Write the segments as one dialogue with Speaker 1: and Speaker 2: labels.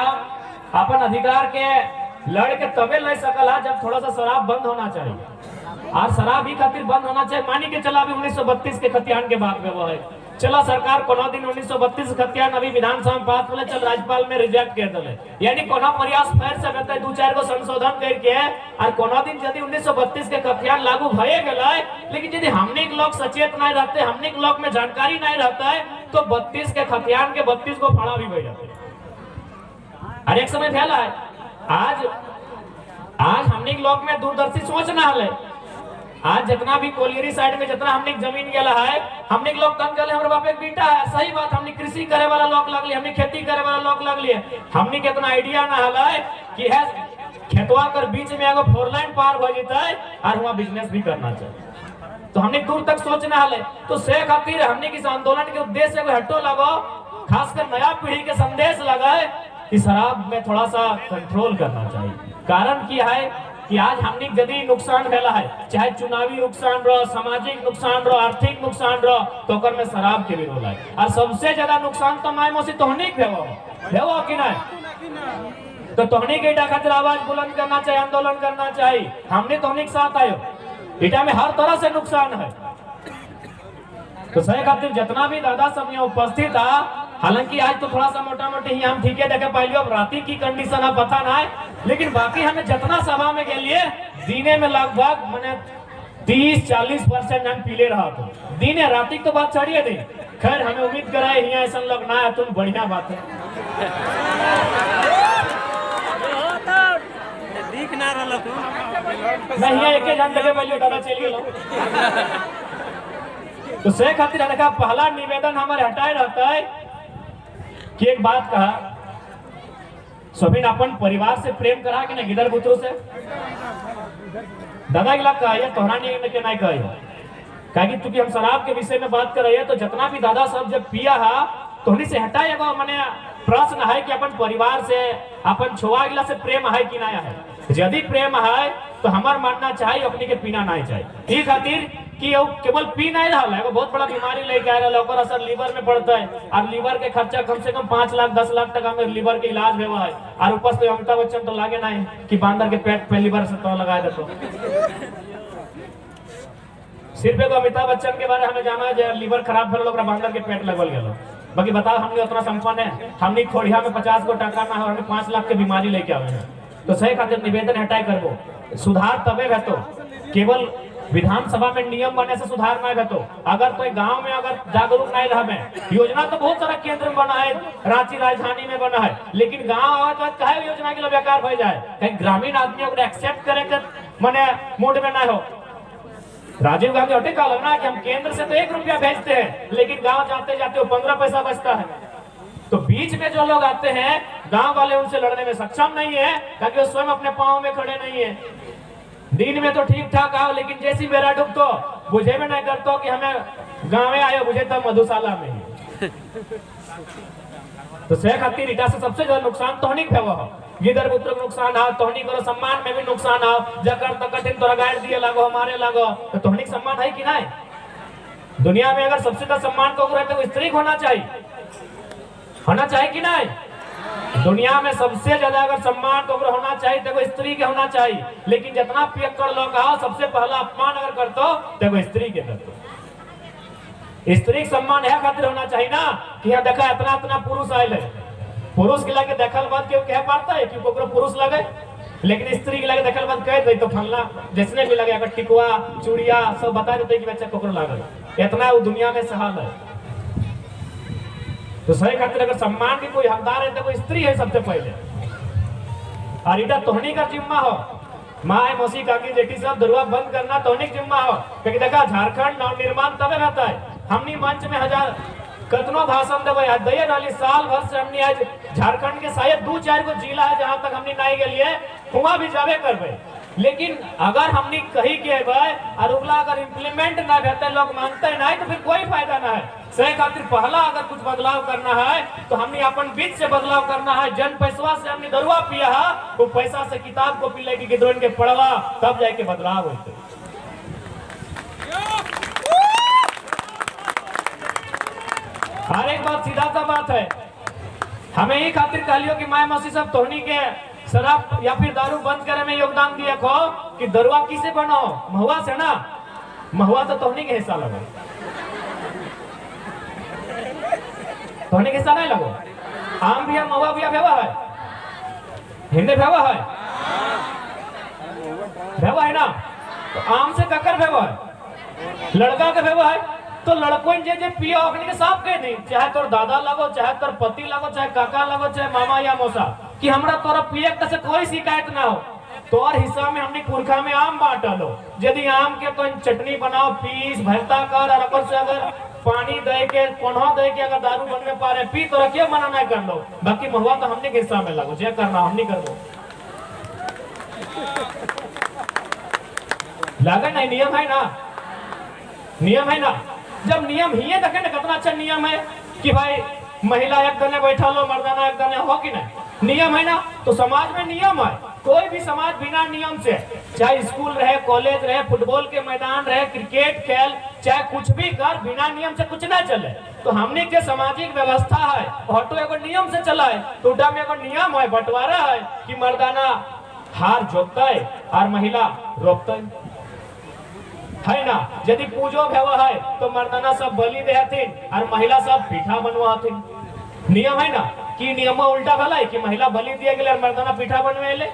Speaker 1: अपन अधिकार के लड़ के तबे ले सकला जब थोड़ा सा शराब बंद होना चाहिए। और शराब ही खातिर बंद होना चाहिए। मानी के चला अभी 1932 के खतियान के बात में वो है, चला सरकार कोनो दिन 1932 खतियान अभी विधानसभा में पास होले, चल राज्यपाल में रिजेक्ट कर देले, यानी कोनो प्रयास फिर से करते दो चार को संशोधन करके और कोनो दिन यदि 1932 के खतियान लागू भए गेले, लेकिन यदि हमने के लोग सचेत नहीं रहते, हमने के लोग में जानकारी नहीं रहता है, तो 32 के खतियान के 32 को फाड़ा भी बह जाते। और एक समय फैला है, आज हमने के लोग में दूरदर्शी सोच ना हले। आज जितना भी कोलियरी साइड में जितना हमने जमीन गेला है, हमने लोग तंग गले, हमारे बाप एक बेटा है, सही बात, हमने कृषि करे वाला लोग लगली, हमने खेती करे वाला लोग लगली, हमने कितना आइडिया ना हला है कि है खेतवा कर बीच में एगो 4 लाइन पार हो जाता है और वहां बिजनेस भी करना चाहिए। तो हमने दूर तक सोचना हले। तो से खातिर हमने किस आंदोलन के उद्देश्य को हटो लगो, खासकर नया पीढ़ी के संदेश लगाए कि शराब में थोड़ा सा कंट्रोल करना चाहिए। कारण क्या है कि आज हमने यदि नुकसान भेला है, चाहे चुनावी नुकसान रो, सामाजिक नुकसान रो, आर्थिक नुकसान रो, तो ओकर में शराब के भी रोल है। और सबसे ज्यादा नुकसान तो माय मौसी तोहनी के भेवो कि नहीं। तो तोहनी के इटा खातिर आवाज बुलंद करना चाहिए, आंदोलन करना चाहिए। हमने तोहनी के साथ आयो, इटा में हर तरह से नुकसान है। तो सही खातिर जितना भी दादा सब यहाँ उपस्थित था, हालांकि आज तो थोड़ा सा मोटा मोटी ही हम ठीक है देखे पाइलियो, अब राती की कंडीशन है पता ना है, लेकिन बाकी हमें जितना सभा में गेलिए दिने में लगभग मैंने 30-40% हम पीले रहा तो दिने राती तो बात छोड़िए नहीं। खैर हमें उम्मीद कराए यहाँ ऐसा लगना है तुम बढ़िया बात है नहीं एक जन देखे पाइलियो दादा चलिए लो। तो से खातिर देखा पहला निवेदन हमारे हटाए रहता है कि एक बात कहा, सभी अपन परिवार से प्रेम करा कि नहीं गिदर बुतरू से दादा गिला कहा तोहरा नहीं के नहीं कहे कहा क्योंकि हम शराब के विषय में बात कर रहे हैं। तो जितना भी दादा सब जब पिया है तोहनी से हटाएगा, मैंने प्रश्न है कि अपन परिवार से अपन छोआ गिला से प्रेम है कि नहीं है। यदि प्रेम है तो हमार मानना चाहिए अपनी के पीना नहीं चाहिए। ये खातिर कि केवल पी नहीं रहा है, बहुत बड़ा बीमारी लेके आ रहा है, असर लीवर में पड़ता है और लीवर के खर्चा कम से कम 5 लाख 10 लाख तक हमें लीवर के इलाज हुआ है। और ऊपर से अमिताभ बच्चन तो लागे नहीं कि बांदर के पेट पे लीवर से तो लगा दे। तो सिर्फ एक अमिताभ बच्चन के बारे में हमें जाना है, लीवर खराब भेल लोग बांदर के पेट लगल गया। बाकी बताओ हमने उतना संपन्न है, हमने खोड़िया में 50 गो टका ना है, हमें 5 लाख के बीमारी लेके आवे हैं। तो सही खातिर निवेदन हटाए करबो, सुधार तबे है तो केवल विधानसभा में नियम बने से सुधार नहीं तो अगर कोई गांव में अगर जागरूक नहीं रहे, योजना तो बहुत सारा केंद्र में बना है, रांची राजधानी में बना है, लेकिन गांव आवाज कहे योजना के लिए बेकार हो जाए, कहीं ग्रामीण आदमी अगर एक्सेप्ट करे मने मूड में ना हो। राजीव गांधी हटे कहा ना कि हम केंद्र से तो 1 रुपया भेजते हैं, लेकिन गांव जाते जाते वो 15 पैसा बचता है। तो बीच में जो लोग आते हैं गांव वाले उनसे लड़ने में सक्षम नहीं है, ताकि वो स्वयं अपने पांव में खड़े नहीं है। दिन में तो ठीक ठाक आओ, लेकिन जैसी बेरा डूब तो बुझे में नहीं करते कि हमें गाँव में आयो, बुझे तो मधुशाला में ही। तो से खातिर इटा से सबसे ज्यादा नुकसान तोहनी के हो, गिदर पुत्र को नुकसान आओ, तोहनी करो सम्मान में भी नुकसान आओ, जकर तक कठिन तोरा गाड़ दिए लगो हमारे लगो, तो तोहनी सम्मान है कि नहीं। दुनिया में अगर सबसे ज्यादा सम्मान को रहते तो स्त्री होना चाहिए कि नहीं। दुनिया में सबसे ज्यादा अगर सम्मान तो होना चाहिए तो स्त्री के होना चाहिए, लेकिन जितना पियक्कड़ लोग आओ सबसे पहला अपमान अगर करतो तो स्त्री के करतो। स्त्री के सम्मान है खातिर होना चाहिए ना कि यहाँ देखा इतना इतना पुरुष आये है, पुरुष के लगे देखल बात क्यों कह पाता है कि पुरुष लगे, लेकिन स्त्री के लगे देखल बात कह दे तो फलना जिसने भी लगे अगर टिकुआ चूड़िया सब बता देते कि बच्चा कोकरो लागल, इतना वो दुनिया में सहाल है। तो सही खातिर अगर सम्मान की कोई हकदार है तो कोई स्त्री है सबसे पहले। और इधर तोहनी का जिम्मा हो, माँ मौसी काकी जेठी सब दरुआ बंद करना तोहनी का जिम्मा हो, क्योंकि देखा झारखंड नवनिर्माण तबे रहता है। हमनी मंच में 1000 कतनो भाषण देवे दे डाली, साल भर से हमने आज झारखंड के शायद 2-4 गो जिला है जहाँ तक हमने नहीं गए, वहाँ भी जावे करबे, लेकिन अगर हमने कही के और उगला अगर इम्प्लीमेंट ना करते लोग मानते नहीं तो फिर कोई फायदा ना है। सही खातिर पहला अगर कुछ बदलाव करना है तो हमने अपन बीच से बदलाव करना है। जन पैसा से हमने दरुआ पिया है, वो पैसा से किताब को पी लेगी गिदरोन के पढ़वा, तब जाके बदलाव होते। हर एक बात सीधा सा बात है, हमें ही खातिर कहलियो कि माय मौसी सब तोहनी के शराब या फिर दारू बंद करे में योगदान दिए खो कि दरुआ किसे बनो महुआ से ना, महुआ तो तोहनी के हिस्सा लगो, तोहनी के हिस्सा नहीं लगो। आम भी है महुआ भी भेवा है, हिंदे भेवा है, भेवा है ना। तो आम से ककर भेवा है, लड़का के भेवा है। तो लड़कों जे पिया ओखनी के साफ कह दी, चाहे तोर दादा लगो, चाहे तोर पति लगो, चाहे काका लगो, चाहे मामा या मौसा, कि हमरा तोरा पिए से कोई शिकायत ना हो। तोर हिस्सा में हमने पुरखा में आम बांटलो, यदि आम के तो चटनी बनाओ, पीस भरता कर, और अपन से अगर पानी दे के कोन्हा दे के अगर दारू बनने पा रहे पी, तो क्यों मना नहीं कर लो। बाकी महुआ तो हमने के हिस्सा में लगो, जे करना हमने कर दो, लागे नहीं। नियम है ना, नियम है ना। जब नियम ही है देखे ना कितना अच्छा नियम है कि भाई महिला एक दने बैठा लो, मर्दाना एक दने हो कि नहीं, नियम है ना। तो समाज में नियम है, कोई भी समाज बिना नियम से, चाहे स्कूल रहे, कॉलेज रहे, फुटबॉल के मैदान रहे, क्रिकेट खेल, चाहे कुछ भी कर, बिना नियम से कुछ ना चले। तो हमने के सामाजिक व्यवस्था है ऑटो एगो नियम से चला है, तो में एगो नियम है, बंटवारा है कि मर्दाना हार जोतता है और महिला रोपता है ना। यदि पूजो भेवा है तो मर्दाना सब बलि देहथिन और महिला सब पीठा बनवाथिन। नियम है ना कि नियम उल्टा भला कि महिला बलि दिए गेले और मर्दाना पीठा बनवेले,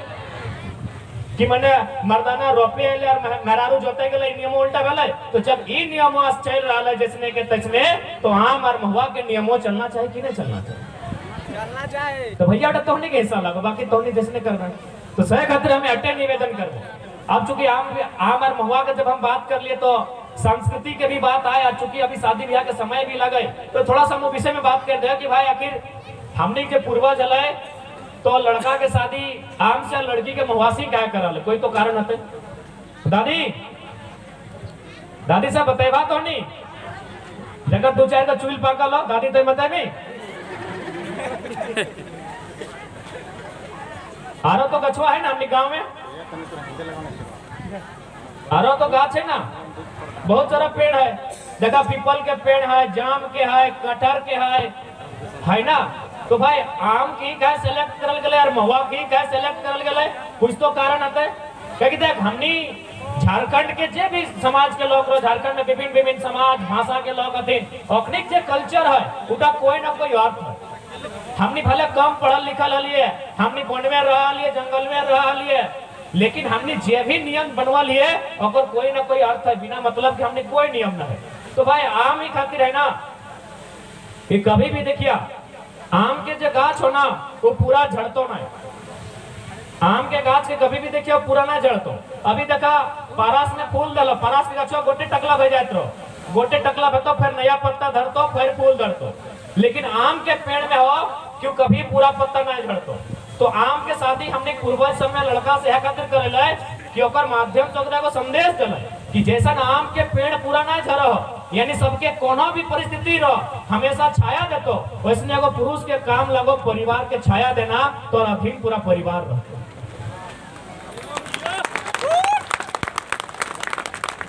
Speaker 1: कि मने मर्दाना रोपे ले और मेहरारू जोते गेले, नियम उल्टा भला। तो जब ई नियम चल रहा है जैसने के तैसने, तो आम और महुआ के नियमों चलना चाहिए कि नहीं चलना चाहिए, चलना चाहिए। तो भैया तोहनी के हिस्सा लगा, बाकी तोहनी जैसने करना। तो सही खातिर हमें अटे निवेदन करबो। अब चूंकि आम और महुआ के जब हम बात कर लिए तो संस्कृति के भी बात आए, चूंकि अभी शादी ब्याह के समय भी लगे, तो थोड़ा सा हम विषय में बात कर दे कि भाई आखिर हमने के पूर्वज है तो लड़का के शादी आम से लड़की के महुआसी क्या करल, कोई तो कारण हते। दादी दादी साहब बतेबा तो नहीं, जगह दो चाहे तो चूल पाका लो, दादी तो बता नहीं। आरो तो गछवा है ना अपने गांव में, आरो तो गाछ है ना, बहुत सारा पेड़ है, देखा पीपल के पेड़ है, जाम के है, कटहर के है ना। तो भाई आम की क्या सेलेक्ट करल गले और महुआ की क्या सेलेक्ट करल गले, कुछ तो कारण हते। क्योंकि देख हमनी झारखंड के जे भी समाज के लोग, झारखंड में विभिन्न विभिन्न समाज भाषा के लोग हथिन, ओखनिक जे कल्चर है उटा कोई ना कोई अर्थ है। हमनी भले कम पढ़ल लिखल हलिए, हमनी वन में रह लिए, जंगल में रह लिए, लेकिन हमने जे भी नियम बनवा लिए और कोई ना कोई अर्थ है, बिना मतलब कि हमने कोई नियम ना है। तो भाई आम ही खातिर है ना कि कभी भी देखिए आम के जो गाछ हो ना वो पूरा झड़तो ना है, आम के गाछ के कभी भी देखिए पूरा ना झड़तो। अभी देखा पारस में फूल डालो, पारस के गाछो गोटे टकला भे जात रहो, गोटे टकला भे तो फिर नया पत्ता धरतो, फिर फूल धरतो। लेकिन आम के पेड़ में हो क्यों कभी पूरा पत्ता ना झड़तो। तो आम के शादी हमने पूर्वज समय लड़का से खातिर करेला कि ओकर माध्यम से ओकरा को संदेश देला कि जैसा आम के पेड़ पूरा ना झरो, यानी सबके कोनो भी परिस्थिति रहो हमेशा छाया देतो, वैसने एगो पुरुष के काम लगो परिवार के छाया देना, तो अधीन पूरा परिवार रहतो।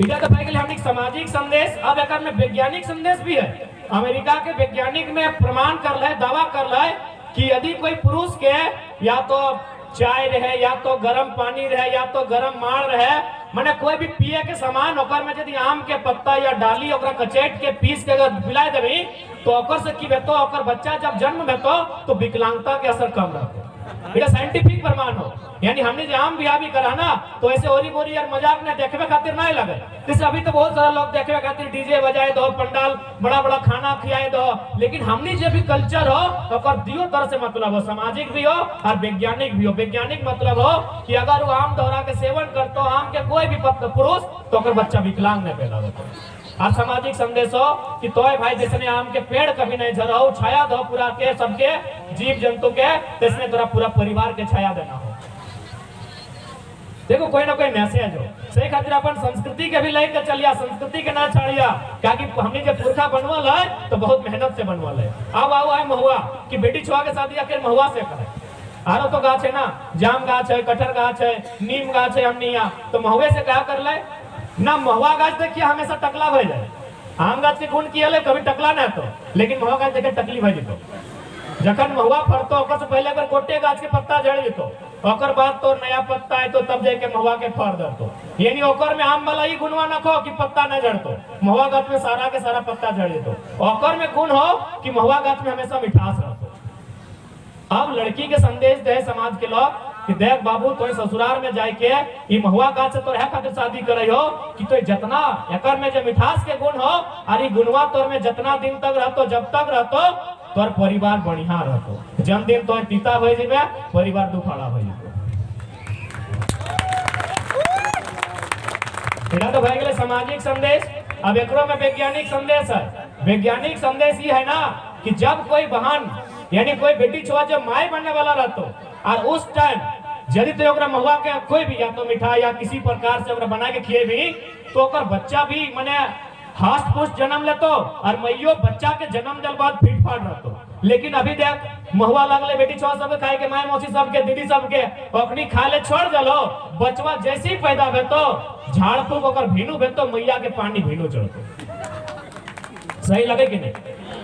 Speaker 1: इधर तो पाई गेल हमने सामाजिक संदेश, अब एकर में वैज्ञानिक संदेश भी है। अमेरिका के वैज्ञानिक में प्रमाण कर रहे, दावा कर रहे कि यदि कोई पुरुष के या तो चाय रहे, या तो गर्म पानी रहे, या तो गर्म माड़ रहे, माने कोई भी पिए के सामान ओकर में यदि आम के पत्ता या डाली ओकरा कचेट के पीस के अगर पिला देबी तो ओकर से की बेतो, ओकर बच्चा जब जन्म बेतो तो विकलांगता के असर कम रहतो। इधर साइंटिफिक प्रमाण हो, यानी हमने जो आम बियाह भी करा ना तो ऐसे ओरी बोरी यार मजाक ने देखवे खातिर नहीं लगे। जैसे अभी तो बहुत सारा लोग देखवे खातिर डीजे बजाए दो, पंडाल बड़ा बड़ा खाना खिलाए दो, लेकिन हमने जो भी कल्चर हो ओकर दियो तरह से मतलब हो, सामाजिक भी हो और वैज्ञानिक भी हो। वैज्ञानिक मतलब हो कि अगर वो आम दोहरा के सेवन करतो, आम के कोई भी पुरुष, तो ओकर बच्चा विकलांग नहीं पैदा होतो। और सामाजिक संदेश हो कि तोय भाई जैसे आम के पेड़ कभी नहीं झरो, छाया दो पूरा के सबके जीव जंतु के, तैसने तोरा पूरा परिवार के छाया देना हो। देखो कोई ना कोई मैसेज हो, सही खातिर अपन संस्कृति के भी लेके चलिया, संस्कृति के ना छाड़िया, क्योंकि हमने जो पुरखा बनवल है तो बहुत मेहनत से बनवल है। अब आओ आए महुआ कि बेटी छुआ के शादी आखिर महुआ से करे। आरो तो गाछ है ना, जाम गाछ है, कटहर गाछ है, नीम गाछ है, हमने यहाँ तो महुए से क्या कर ले ना। महुआ गाछ देखिए हमेशा टकला भय जाए, आम गाछ के गुण किया ले कभी टकला ना तो, लेकिन महुआ गाछ देखे टकली भय जेतो। जखन महुआ फरतो ओकर से पहले अगर गोटे गाछ के पत्ता झड़ जेतो ओकर बाद तो नया पत्ता है तो तब जाके महुआ के फर दरतो। यानी ओकर में आम वाला ही गुणवा न खो कि पत्ता न झड़तो, महुआ गाछ में सारा के सारा पत्ता झड़ जेतो। ओकर में गुण हो कि महुआ गाछ में हमेशा मिठास रहतो। अब लड़की के संदेश दे समाज के लोग कि देख बाबू तो ससुराल में जाके ई महुआ गाछ से तोर है खातिर शादी करे हो कि तो जितना एकर में जो मिठास के गुण हो और ई गुणवा तोर में जितना दिन तक रहतो जब तक रहतो तोर परिवार बढ़िया रहतो। जन दिन तोर पिता भई जेबे परिवार दुखाड़ा भई जेबे। एटा तो भई गेले सामाजिक संदेश। अब एकरो में वैज्ञानिक संदेश है। वैज्ञानिक संदेश ये है ना कि जब कोई बहन यानी कोई बेटी छुआ जब माई बनने वाला रहतो और उस टाइम यदि तो ओकरा महुआ के कोई भी या तो मिठाई या किसी प्रकार से ओकरा बना के खिए भी तो ओकर बच्चा भी माने हास्ट पुष्ट जन्म लेतो और मैयो बच्चा के जन्म del बाद फिट फाट रहतो। लेकिन अभी देख महुआ लगले बेटी छुआ सब खाए के माई मौसी सब के दीदी सब के ओखनी खा ले छोड़ जलो बचवा जैसे ही पैदा भेतो झाड़ फूक ओकर भीनू भेतो मैया के पानी भीनू चढ़तो। सही लगे कि नहीं?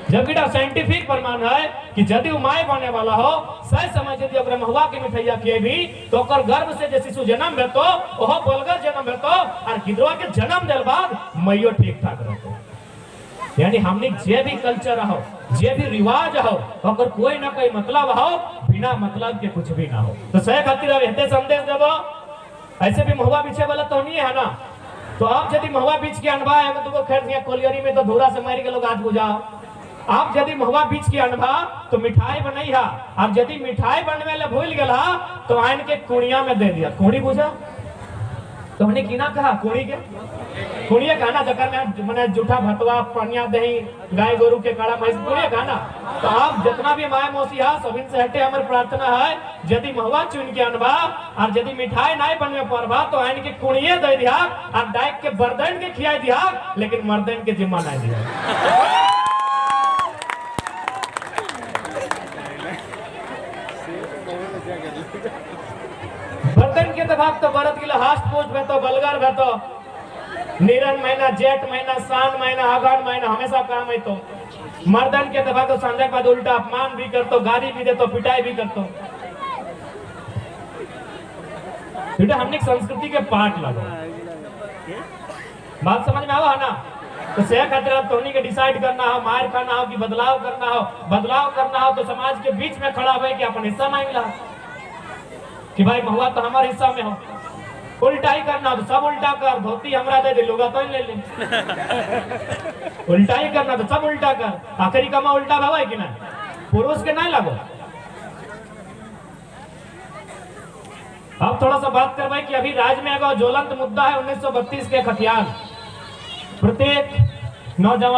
Speaker 1: जबकि साइंटिफिक प्रमाण है कि यदि माय बने वाला हो सही समय यदि ओकरा महुआ के मिठाइया खिए भी तो ओकर गर्भ से जे शिशु जन्म भेतो ओहो बलगर जन्म भेतो और गिदवा के जन्म देल बाद मैयो ठीक ठाक रहतो। यानी हमनी जे भी कल्चर हो जे भी रिवाज हो ओकर कोई ना कोई मतलब हो बिना मतलब के कुछ भी ना हो। तो सही खातिर रहते संदेश देबो ऐसे भी महुआ बिछे वाला तो नहीं है ना। तो अब यदि महुआ बीच के अनबा है तो खैर कोलियरी में तो धूरा से मार के लोग आज बुझाओ। आप यदि महुआ बीच के अनबा तो मिठाई बनई हा और यदि मिठाई बनवे ले भूल गेला तो आइन के कुड़िया में दे दिया। कुड़ी बुझा तो हमने की ना कहा कुड़ी के कुड़िया खाना जकर में माने जूठा भतवा पनिया दही गाय गोरु के काड़ा भैंस कुड़िया खाना। तो आप जितना भी माय मौसी हा सबिन से हटे हमारी प्रार्थना है यदि महुआ चुन के अनबा और यदि मिठाई नहीं बनवे परबा तो आइन के कुड़िए दे दिया और डाइक के बर्दन के खिया दिया लेकिन मर्दन के जिम्मा नहीं दिया। बर्तन के दबाव तो बरत गिला हास्ट पोस्ट भेतो बलगर भेतो निरन महीना जेठ महीना सान महीना अगहन महीना हमेशा काम है। तो मर्दन के दबाव तो संजय बाद उल्टा अपमान भी करतो गाली भी देतो पिटाई भी करतो। बेटा हमने संस्कृति के पाठ लगो बात समझ में आवा है ना। तो से खातिर अब तोनी के डिसाइड करना हो मार खाना हो कि बदलाव करना हो तो समाज के बीच में खड़ा हो कि अपन हिस्सा मांग ला कि भाई महुआ तो हमारे हिस्सा में हो। उल्टा ही करना तो सब उल्टा कर धोती हमरा दे दे लोगा तो ले ले उल्टा ही करना तो सब उल्टा कर आखिरी कमा उल्टा भाई कि ना पुरुष के नहीं लगो। अब थोड़ा सा बात कर भाई कि अभी राज्य में अगर ज्वलंत मुद्दा है 1932 के खतियान। प्रत्येक नौजवान